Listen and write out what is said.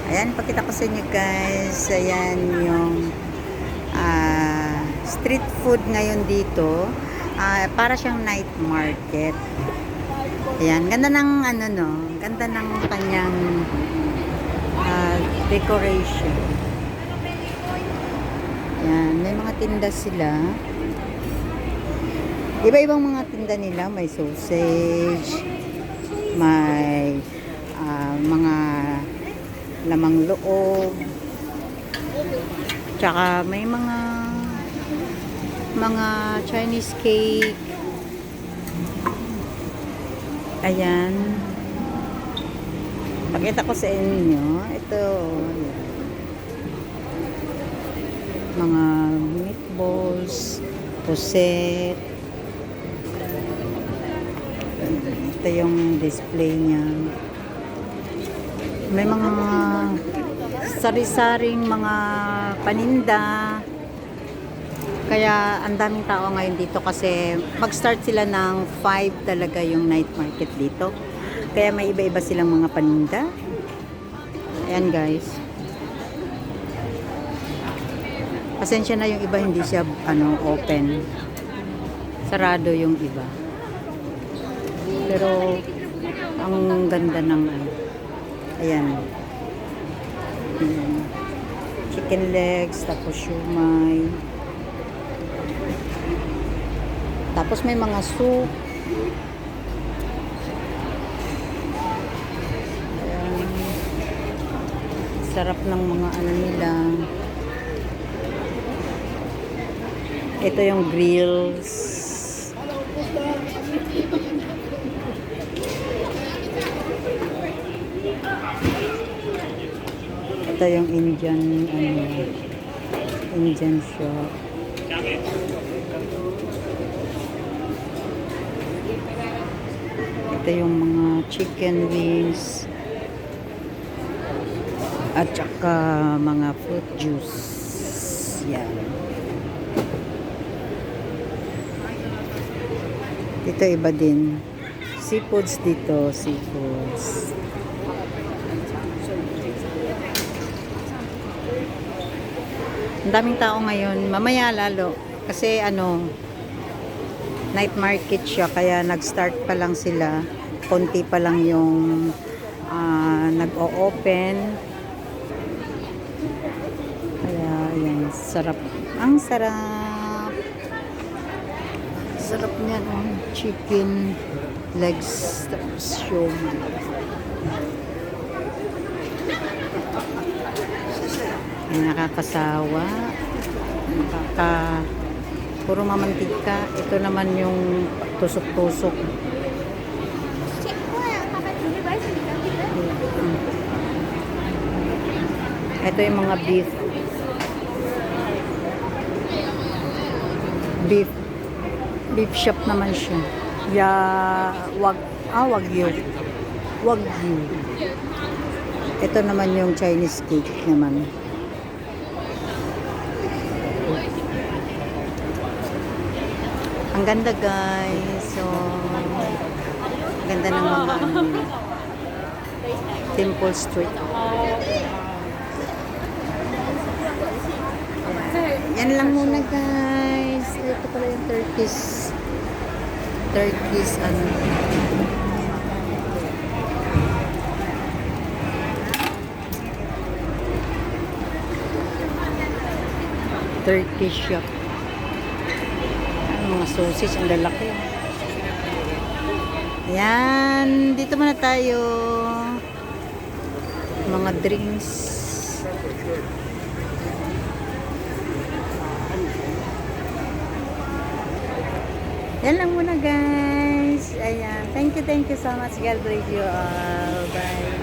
Ayan, pakita ko sa inyo guys. Ayan yung street food ngayon dito. Para siyang night market. Ayan, ganda ng ano no, ganda ng kanyang decoration. Ayan, may mga tinda sila. Iba-ibang mga tinda nila. May sausage, may mga lamang loob, tsaka may mga Chinese cake. Ayan, pakita ko sa inyo ito, ayan. Mga meatballs, puset. Ito yung display niya. May mga sari-saring mga paninda. Kaya ang daming tao ngayon dito kasi mag-start sila ng 5 talaga yung night market dito. Kaya may iba-iba silang mga paninda. Ayan guys. Pasensya na yung iba, hindi siya open. Sarado yung iba. Pero ang ganda ng ayan. Chicken legs, tapos shumai. Tapos may mga soup. Ayan. Sarap ng mga ano nila. Ito yung grills. Ito yung Indian shop. Ito yung mga chicken wings at saka mga fruit juice. Yan. Dito iba din. Seafoods dito, seafoods. Ang daming tao ngayon, mamaya lalo kasi night market siya, kaya nag-start pa lang sila, konti pa lang yung nag-o-open. Kaya yan, sarap, ang sarap niyan, chicken legs, tapos shumai. Nakakasawa, puro mamantika. Ito naman yung tusok-tusok. Ito yung mga beef shop naman siya. Wagyu. Ito naman yung Chinese cake naman. Ang ganda guys. So, ganda ng mga Temple Street. Yan lang muna guys. Ito pala yung Turkish Turkish shop. Mga sausage, ang lalaki. Ayan, dito muna tayo. Mga drinks. Yan lang muna guys. Ayan, thank you so much. God bless you all. Bye.